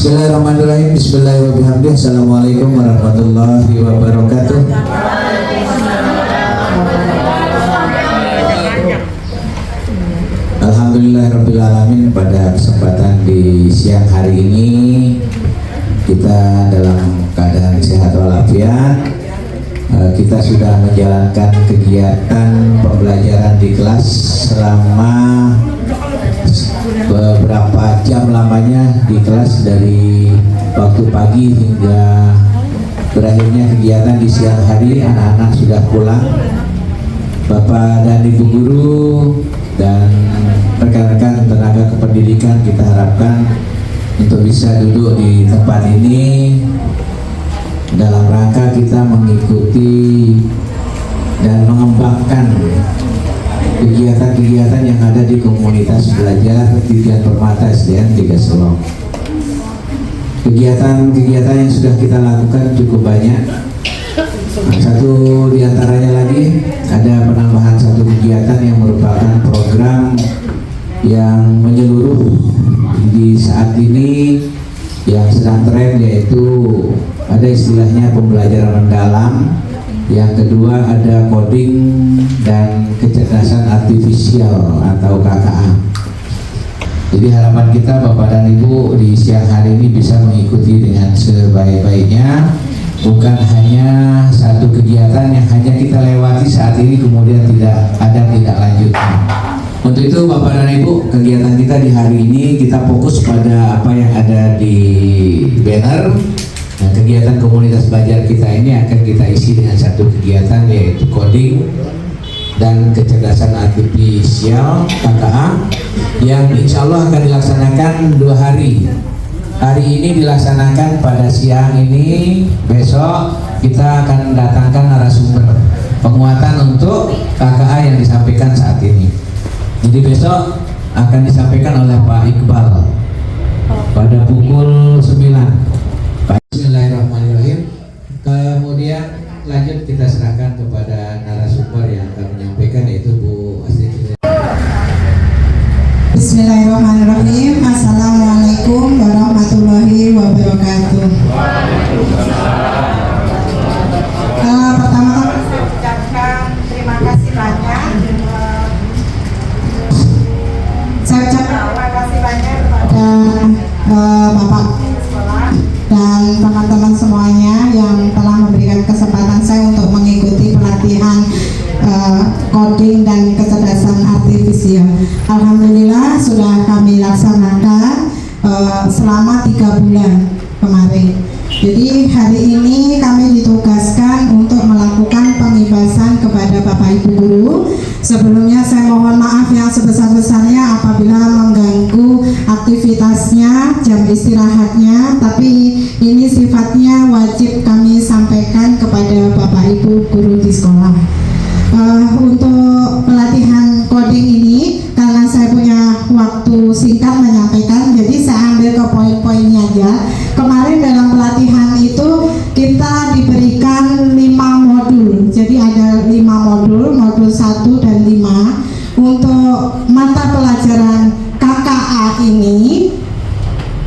Bismillahirrahmanirrahim. Bismillahirrahmanirrahim. Assalamualaikum warahmatullahi wabarakatuh. Alhamdulillahirrahmanirrahim. Pada kesempatan di siang hari ini kita dalam keadaan sehat walafiat. Kita sudah menjalankan kegiatan pembelajaran di kelas selama beberapa jam lamanya di kelas, dari waktu pagi hingga berakhirnya kegiatan di siang hari. Anak-anak sudah pulang. Bapak dan Ibu guru dan rekan-rekan tenaga kependidikan kita harapkan untuk bisa duduk di tempat ini dalam rangka kita mengikuti dan mengembangkan kegiatan-kegiatan yang ada di komunitas belajar Titian Permata SDN 3 Selong. Kegiatan-kegiatan yang sudah kita lakukan cukup banyak. Satu diantaranya lagi ada penambahan satu kegiatan yang merupakan program yang menyeluruh di saat ini yang sedang tren, yaitu ada istilahnya pembelajaran mendalam. Yang kedua ada coding dan kecerdasan artifisial atau KKA. Jadi harapan kita Bapak dan Ibu di siang hari ini bisa mengikuti dengan sebaik-baiknya, bukan hanya satu kegiatan yang hanya kita lewati saat ini kemudian tidak ada tindak lanjutnya. Untuk itu Bapak dan Ibu, kegiatan kita di hari ini kita fokus pada apa yang ada di banner. Nah, kegiatan komunitas belajar kita ini akan kita isi dengan satu kegiatan, yaitu coding dan kecerdasan artifisial KKA, yang insya Allah akan dilaksanakan 2 hari. Hari ini dilaksanakan pada siang ini, besok kita akan mendatangkan narasumber penguatan untuk KKA yang disampaikan saat ini. Jadi besok akan disampaikan oleh Pak Iqbal pada pukul 9. Bismillahirrahmanirrahim. Kemudian lanjut kita serahkan kepada narasumber yang akan menyampaikan, yaitu Bu Astrid. Bismillahirrahmanirrahim. Assalamualaikum warahmatullahi wabarakatuh. Pertama-tama saya ucapkan terima kasih banyak. Saya ucapkan terima kasih banyak kepada Bapak dan teman-teman semuanya yang telah memberikan kesempatan saya untuk mengikuti pelatihan coding dan kecerdasan artifisial. Alhamdulillah sudah kami laksanakan selama 3 bulan kemarin. Jadi hari ini kami ditugaskan untuk melakukan pengibasan kepada Bapak Ibu guru. Sebelumnya saya mohon maaf yang sebesar-besarnya apabila mengganggu aktivitasnya, jam istirahatnya, tapi ini sifatnya wajib kami sampaikan kepada Bapak Ibu guru di sekolah. Untuk pelatihan coding ini, karena saya punya waktu singkat menyampaikan, jadi saya ambil ke poin-poinnya aja. Kemarin dalam pelatihan itu kita diberikan 5 modul, jadi ada 5 modul, modul 1 dan 5. Untuk mata pelajaran KKA ini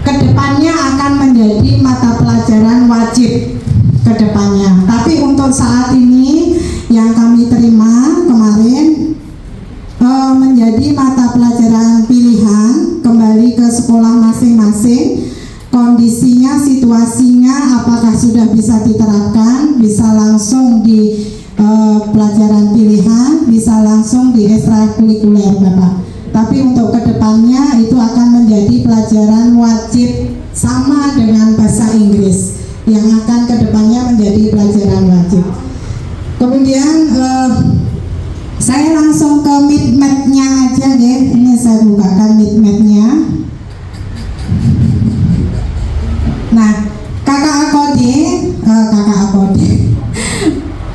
kedepannya akan menjadi mata pelajaran wajib kedepannya. Tapi untuk saat ini yang kami terima kemarin menjadi mata pelajaran pilihan, kembali ke sekolah masing-masing. Kondisinya, situasinya, apakah sudah bisa diterapkan, bisa langsung di pelajaran pilihan, bisa langsung di ekstrakurikuler Bapak. Tapi untuk kedepannya itu akan menjadi pelajaran wajib sama dengan bahasa Inggris yang akan kedepannya menjadi pelajaran wajib. Kemudian saya langsung ke midmap-nya aja ya. Ini saya bukakan midmap-nya. Nah,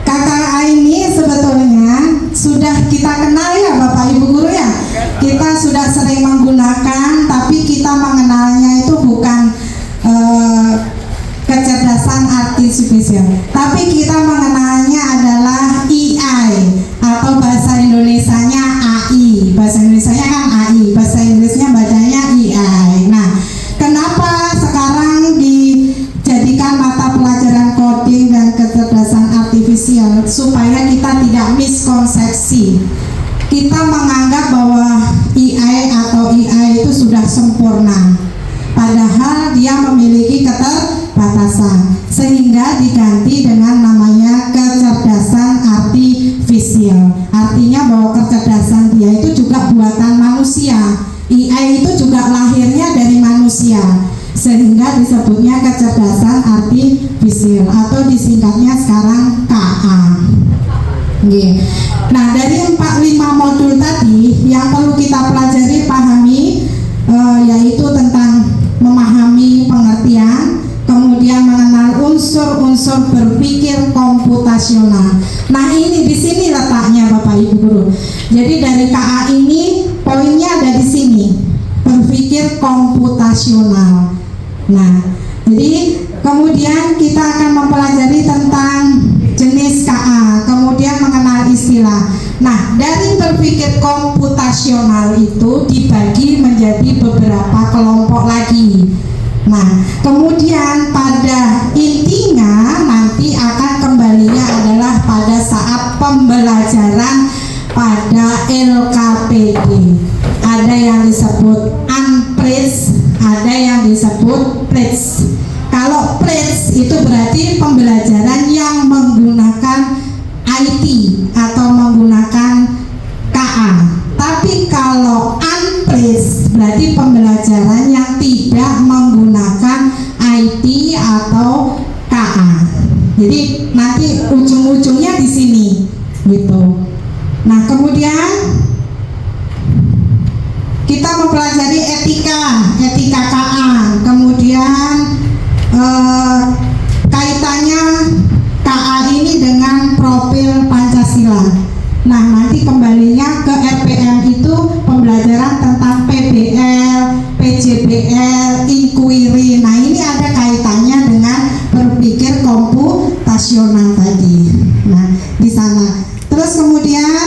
KKA ini sebetulnya sudah kita kenal ya Bapak Ibu guru ya. Kita sudah sering menggunakan, tapi kita mengenalnya itu bukan kecerdasan artifisial, tapi kita mengenalnya adalah AI atau bahasa Indonesianya AI. Bahasa Indonesianya kan AI, bahasa Inggrisnya bacanya AI. Nah, kenapa sekarang supaya kita tidak miskonsepsi. Kita menganggap bahwa EI atau EI itu sudah sempurna, padahal dia memiliki keterbatasan, sehingga diganti dengan namanya kecerdasan artifisial. Artinya bahwa kecerdasan dia itu juga buatan manusia. EI itu juga lahirnya dari manusia, sehingga disebutnya kecerdasan artifisial atau disingkatnya sekarang KA. Nah, dari 4-5 modul tadi yang perlu kita pelajari, pahami, yaitu tentang memahami pengertian, kemudian mengenal unsur-unsur berpikir komputasional. Nah, ini di sini letaknya Bapak Ibu Guru. Jadi dari KA ini poinnya ada di sini, berpikir komputasional. Nah, jadi kemudian kita akan mempelajari tentang jenis KA, kemudian mengenal istilah. Nah, dari berpikir komputasional itu dibagi menjadi beberapa kelompok lagi. Nah, kemudian pada intinya nanti akan kembalinya adalah pada saat pembelajaran pada LKPD. Ada yang disebut unpledged, ada yang disebut pledged. Kalau pledged itu berarti pembelajaran yang menggunakan IT atau menggunakan KA. Tapi kalau unpledged berarti pembelajaran yang tidak menggunakan IT atau KA. Jadi nanti ujung-ujungnya di sini gitu. Nah, kemudian kita mempelajari etika KA, kemudian kaitannya KA ini dengan profil Pancasila. Nah, nanti kembalinya ke RPM itu pembelajaran tentang PBL, PJBL, inquiry. Nah, ini ada kaitannya dengan berpikir komputasional tadi. Nah, di sana. Terus kemudian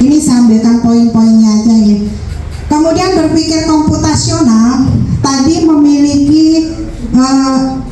ini saya ambilkan poin-poinnya aja ya. Kemudian berpikir komputasional tadi memiliki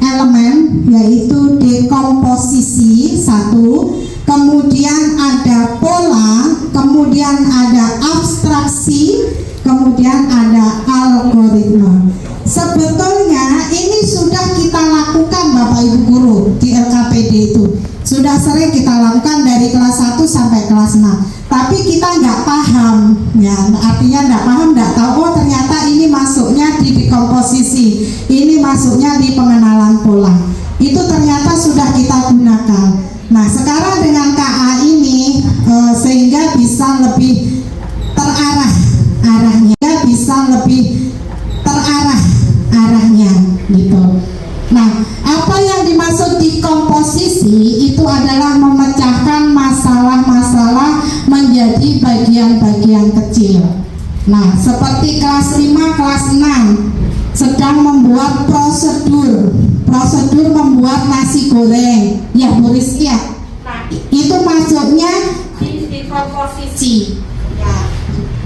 elemen yaitu dekomposisi satu, kemudian ada pola, kemudian ada abstraksi, kemudian ada algoritma. Sebetulnya ini sudah kita lakukan Bapak Ibu Guru di LKPD itu. Sudah sering kita lakukan dari kelas 1 sampai kelas 6. Tapi kita nggak paham, ya, artinya nggak paham, nggak tahu, oh ternyata ini masuknya di dekomposisi, ini masuknya di pengenalan pola. Itu ternyata sudah kita gunakan. Nah, sekarang dengan KA ini sehingga bisa lebih terarah arahnya, bisa lebih terarah arahnya gitu. Nah, apa yang dimaksud dekomposisi itu adalah memecahkan masalah-masalah menjadi bagian-bagian kecil. Nah, seperti kelas 5, kelas 6 sedang membuat prosedur membuat nasi goreng, ya Bu Rizky ya. Nah, itu masuknya di dekomposisi. Ya.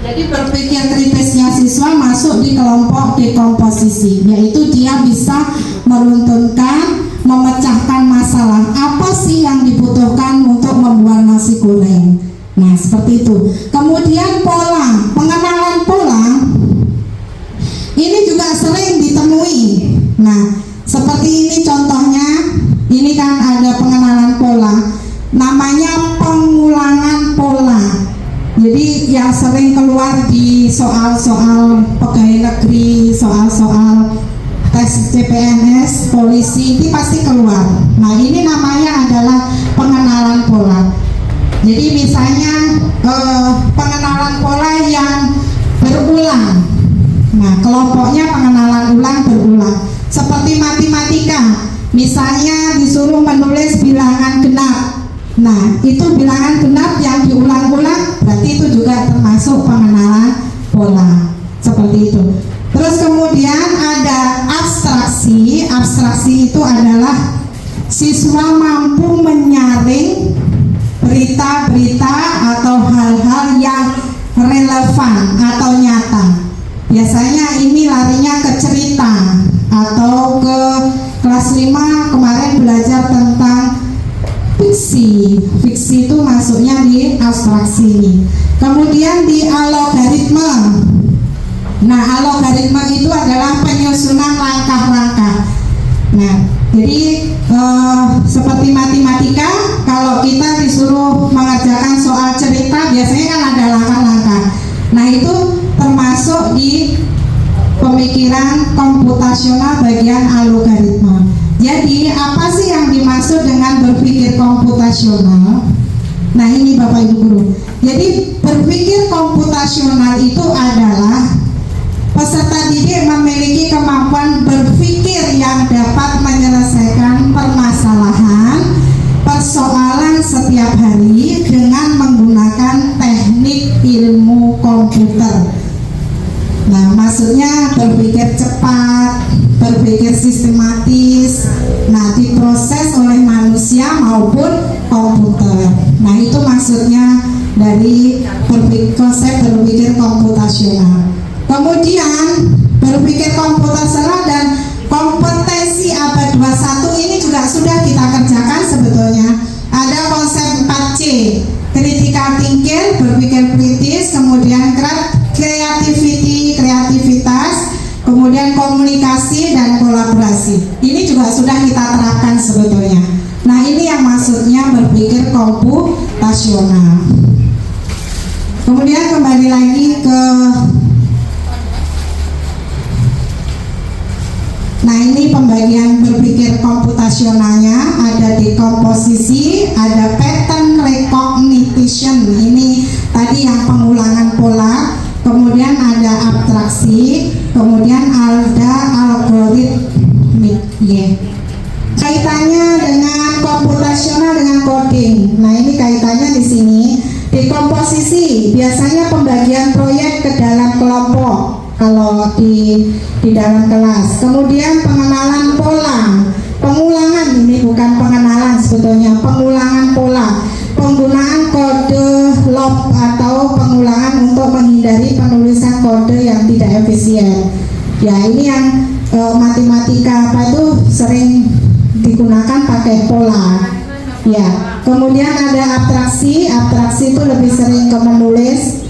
Jadi berpikir kritisnya siswa masuk di kelompok dekomposisi, yaitu dia bisa meruntunkan, memecahkan masalah apa sih yang dibutuhkan untuk membuat nasi goreng. Nah, seperti itu. Kemudian pola, pengenalan pola ini juga sering ditemui. Nah, seperti ini contohnya, ini kan ada pengenalan pola, namanya pengulangan pola. Jadi yang sering keluar di soal-soal pegawai negeri, soal-soal tes CPNS, polisi, ini pasti keluar. Nah, ini namanya adalah pengenalan pola. Jadi misalnya pengenalan pola yang berulang. Nah, kelompoknya pengenalan ulang berulang. Seperti matematika, misalnya disuruh menulis bilangan genap. Nah, itu bilangan genap yang diulang-ulang, berarti itu juga termasuk pengenalan pola. Seperti itu. Terus kemudian ada abstraksi. Abstraksi itu adalah siswa mampu menyaring berita-berita atau hal-hal yang relevan atau nyata. Biasanya ini larinya ke cerita. 5 kemarin belajar tentang fiksi. Fiksi itu masuknya di abstraksi. Kemudian di algoritma. Nah, algoritma itu adalah penyusunan langkah-langkah. Nah, jadi seperti matematika, kalau kita disuruh mengerjakan soal cerita, biasanya kan ada langkah-langkah. Nah, itu termasuk di pemikiran komputasional bagian algoritma. Jadi, apa sih yang dimaksud dengan berpikir komputasional? Nah, ini Bapak Ibu Guru. Jadi, berpikir komputasional itu adalah peserta didik memiliki kemampuan berpikir yang dapat menyelesaikan permasalahan, persoalan setiap hari dengan menggunakan teknik ilmu komputer. Nah, maksudnya berpikir cepat, berpikir sistematis, nah diproses oleh manusia maupun komputer. Nah, itu maksudnya dari konsep berpikir komputasional. Kemudian berpikir komputasional dan kompetensi abad 21 ini juga sudah kita kerjakan sebetulnya. Ada konsep 4C, critical thinking, berpikir kritis, kemudian kreativitas, kemudian komunikasi dan kolaborasi. Ini juga sudah kita terapkan sebetulnya. Nah, ini yang maksudnya berpikir komputasional. Kemudian kembali lagi ke nah, ini pembagian berpikir komputasionalnya, ada di komposisi, ada pattern recognition, ini tadi yang pengulangan pola, kemudian ada abstraksi, kemudian ada algoritmik. Kaitannya dengan komputasional dengan coding. Nah, ini kaitannya di sini. Di komposisi biasanya pembagian proyek ke dalam kelompok kalau di dalam kelas. Kemudian pengenalan pola, pengulangan, ini bukan pengenalan sebetulnya, pengulangan pola, penggunaan kode loop atau pengulangan untuk menghindari penulisan kode yang tidak efisien. Ya, ini yang matematika apa itu sering digunakan pakai pola. Ya, kemudian ada abstraksi. Abstraksi itu lebih sering ke menulis.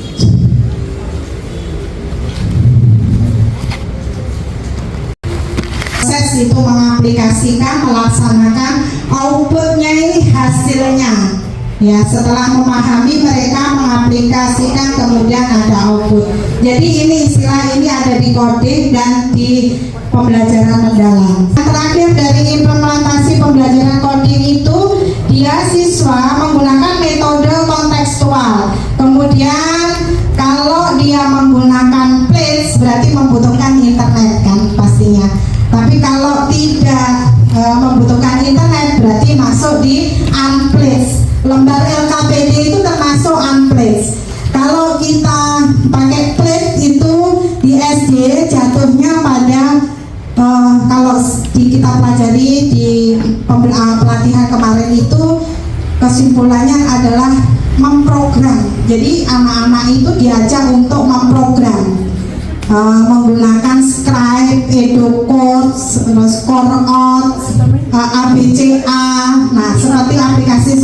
Proses itu mengaplikasikan, melaksanakan, outputnya ini hasilnya. Ya, setelah memahami mereka mengaplikasikan, kemudian ada output. Jadi ini istilah ini ada di coding dan di pembelajaran mendalam. Yang terakhir dari implementasi pembelajaran coding itu, dia siswa menggunakan metode kontekstual. Kemudian kalau dia menggunakan plates berarti membutuhkan internet kan pastinya. Tapi kalau tidak membutuhkan internet berarti masuk di unplaced. Lembar LKPD itu termasuk unplaced. Kalau kita pakai plate itu di SD jatuhnya pada kalau kita pelajari di pelatihan kemarin itu kesimpulannya adalah memprogram. Jadi anak-anak itu diajak untuk memprogram menggunakan Scribe, EduCodes, CoreOut, ABCA, nah seperti aplikasi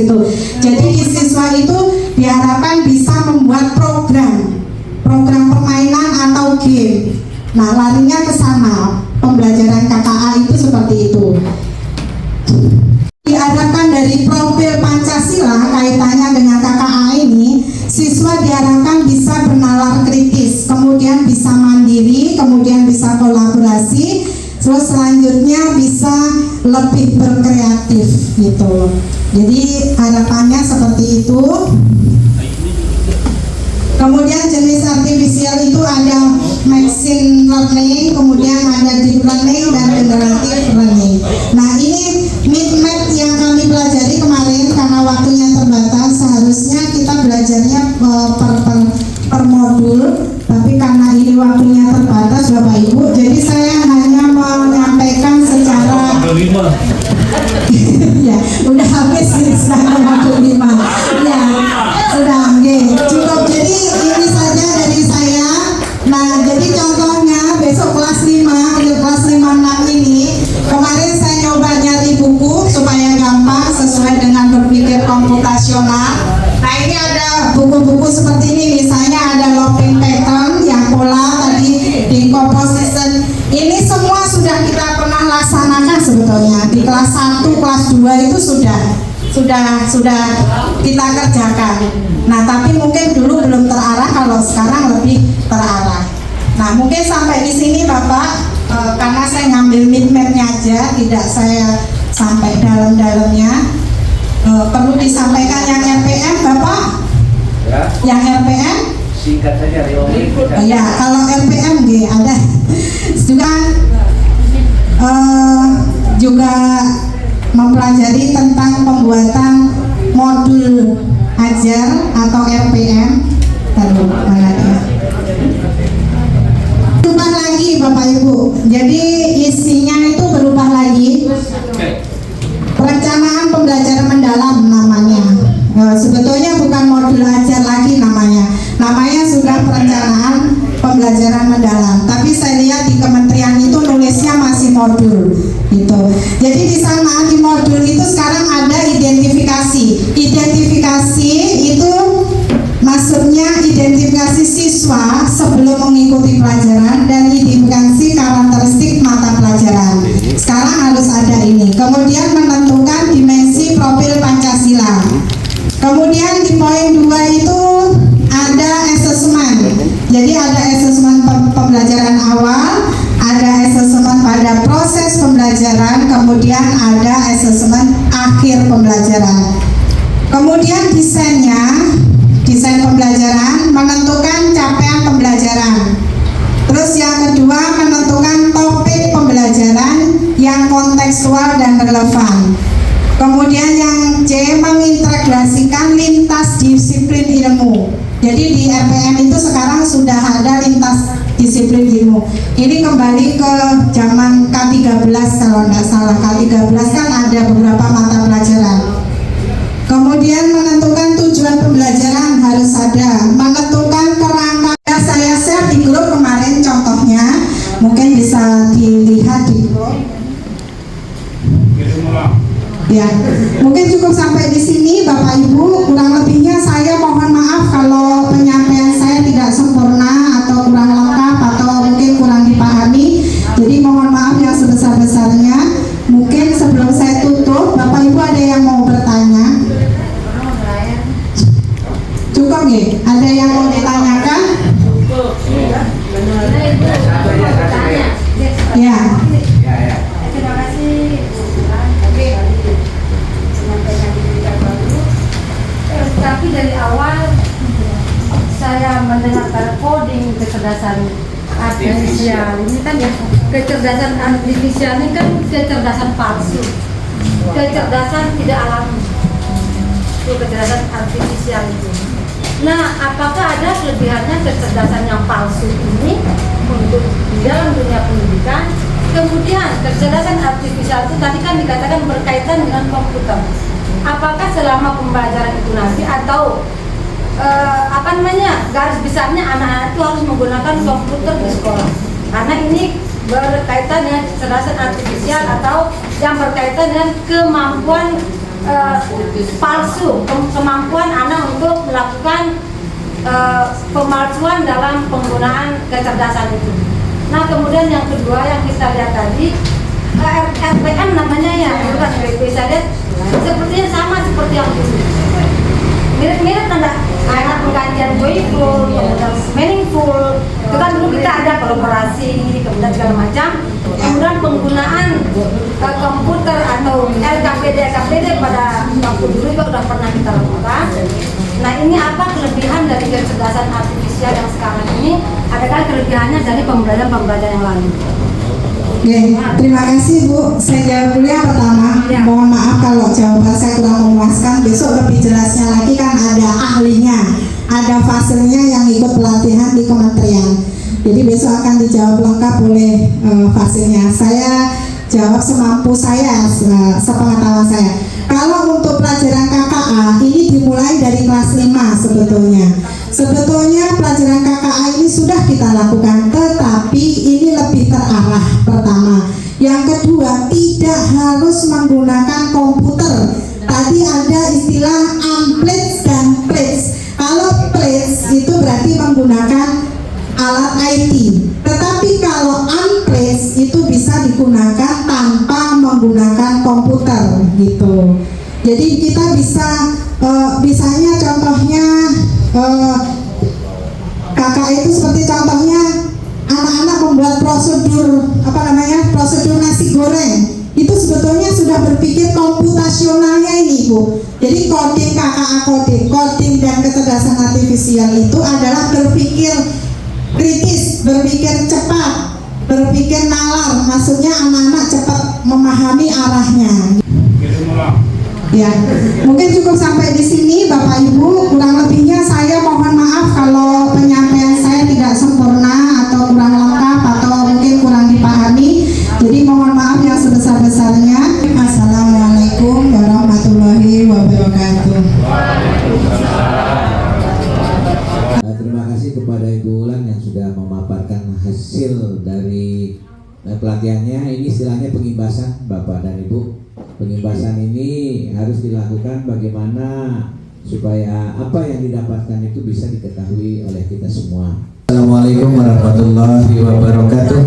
gitu. Jadi siswa itu diharapkan bisa membuat program permainan atau game. Nah, larinya ke sana. Pembelajaran KKA itu seperti itu. Diharapkan dari profil Pancasila kaitannya dengan KKA ini, siswa diharapkan bisa bernalar kritis, kemudian bisa mandiri, kemudian bisa kolaborasi, terus selanjutnya bisa lebih berkreatif gitu. Jadi harapannya seperti itu. Kemudian jenis artifisial itu ada machine learning, kemudian ada deep learning dan generative learning. Nah, ini mid-map yang kami pelajari kemarin karena waktunya terbatas, seharusnya kita belajarnya per modul, tapi karena ini waktunya terbatas Bapak Ibu, jadi saya hanya menyampaikan secara ya, udah habis nih setelah modul 5. Ya, sudah, cukup. Jadi ini saja dari saya. 2 itu sudah kita kerjakan. Nah, tapi mungkin dulu belum terarah, kalau sekarang lebih terarah. Nah, mungkin sampai di sini Bapak, karena saya ngambil mid-mapnya aja, tidak saya sampai dalam-dalamnya. Perlu disampaikan yang RPM Bapak? Ya. Yang RPM? Singkat saja, Riomi. Ya, kalau RPM ada juga mempelajari tentang pembuatan modul ajar atau RPM. Berubah lagi Bapak Ibu. Jadi isinya itu berubah lagi. Perencanaan pembelajaran mendalam namanya. Sebetulnya bukan modul ajar lagi namanya. Namanya sudah perencanaan pembelajaran mendalam. Tapi saya lihat di kementerian itu nulisnya masih modul. Gitu. Jadi di sana di modul itu sekarang ada identifikasi. Identifikasi itu maksudnya identifikasi siswa sebelum mengikuti pelajaran dan identifikasi karakteristik mata pelajaran. Sekarang harus ada ini. Kemudian menentukan dimensi profil Pancasila. Kemudian di poin 2 itu ada asesmen. Jadi ada asesmen pembelajaran awal, ada asesmen pada proses pembelajaran, kemudian ada asesmen akhir pembelajaran. Kemudian desain pembelajaran, menentukan capaian pembelajaran. Terus yang kedua, menentukan topik pembelajaran yang kontekstual dan relevan. Kemudian yang C, mengintegrasikan lintas disiplin ilmu. Jadi di RPM itu sekarang sudah ada lintas disiplin ilmu. Ini kembali ke zaman K13 kalau tidak salah. K13 kan ada beberapa mata pelajaran. Kemudian menentukan tujuan pembelajaran harus ada. Menentukan kerangka. Saya share di grup kemarin contohnya. Mungkin bisa dilihat di grup. Ya, mungkin cukup sampai di sini Bapak Ibu. Kurang lebihnya saya mohon maaf kalau penyampaian saya tidak sempurna atau kurang lengkap atau mungkin kurang dipahami. Jadi mohon maaf yang sebesar-besarnya. Mungkin sebelum saya tutup, Bapak Ibu ada yang mau bertanya? Cukup ya? Ada yang mau ditanyakan? Ya. Terima kasih. Tapi dari awal saya mendengar coding kecerdasan artifisial ini kan ya, kecerdasan artifisial ini kan kecerdasan palsu, kecerdasan tidak alami, itu kecerdasan artifisial itu. Nah, apakah ada kelebihannya kecerdasan yang palsu ini untuk di dalam dunia pendidikan? Kemudian kecerdasan artifisial itu tadi kan dikatakan berkaitan dengan komputer. Apakah selama pembelajaran itu nanti atau garis besarnya anak-anak itu harus menggunakan komputer di sekolah? Karena ini berkaitan dengan kecerdasan artifisial atau yang berkaitan dengan kemampuan palsu, kemampuan anak untuk melakukan pemalsuan dalam penggunaan kecerdasan itu. Nah, kemudian yang kedua yang kita lihat tadi RPM namanya ya, bukan RPP. Saya lihat sepertinya sama seperti yang dulu. Mirip-mirip nggak? Anak pengkajian joyful, kemudian meaningful. Itu kan dulu kita ada kolaborasi, kemudian segala macam. Kemudian penggunaan komputer atau LKPD pada waktu dulu juga sudah pernah kita lakukan. Nah, ini apa kelebihan dari kecerdasan artifisial yang sekarang ini? Adakah kelebihannya dari pembelajaran yang lalu? Oke, terima kasih Bu. Saya jawab dulu yang pertama. Mohon maaf kalau jawaban saya kurang memuaskan. Besok lebih jelasnya lagi, kan ada ahlinya, ada fasenya yang ikut pelatihan di kementerian. Jadi besok akan dijawab lengkap oleh fasenya. Saya jawab semampu saya, sepengetahuan saya. Kalau untuk pelajaran KKA ini dimulai dari kelas 5 sebetulnya. Sebetulnya pelajaran KKA ini sudah kita lakukan, tetapi ini lebih terarah pertama. Yang kedua, tidak harus menggunakan komputer. Tadi ada istilah amplits dan plates. Kalau plates itu berarti menggunakan alat IT. Tetapi kalau amplits itu bisa digunakan tanpa menggunakan komputer. komputer gitu. Jadi kita bisa misalnya contohnya kakak itu seperti contohnya anak-anak membuat prosedur nasi goreng itu sebetulnya sudah berpikir komputasionalnya ini Bu. Jadi coding KKA coding dan kecerdasan artifisial itu adalah berpikir kritis, berpikir cepat, berpikir nalar, maksudnya anak-anak cepat memahami arahnya. Ya, mungkin cukup sampai di sini Bapak Ibu. Kurang lebihnya saya mohon maaf kalau penyampaian saya tidak sempurna atau kurang lengkap atau mungkin kurang dipahami. Jadi mohon maaf yang sebesar-besarnya. Assalamualaikum warahmatullahi wabarakatuh. Terima kasih kepada Ibu Ulan yang sudah memaparkan hasil dari pelatihannya. Ini istilahnya pengimbasan Bapak dan Ibu. Pengimbasan ini harus dilakukan bagaimana supaya apa yang didapatkan itu bisa diketahui oleh kita semua. Assalamualaikum warahmatullahi wabarakatuh.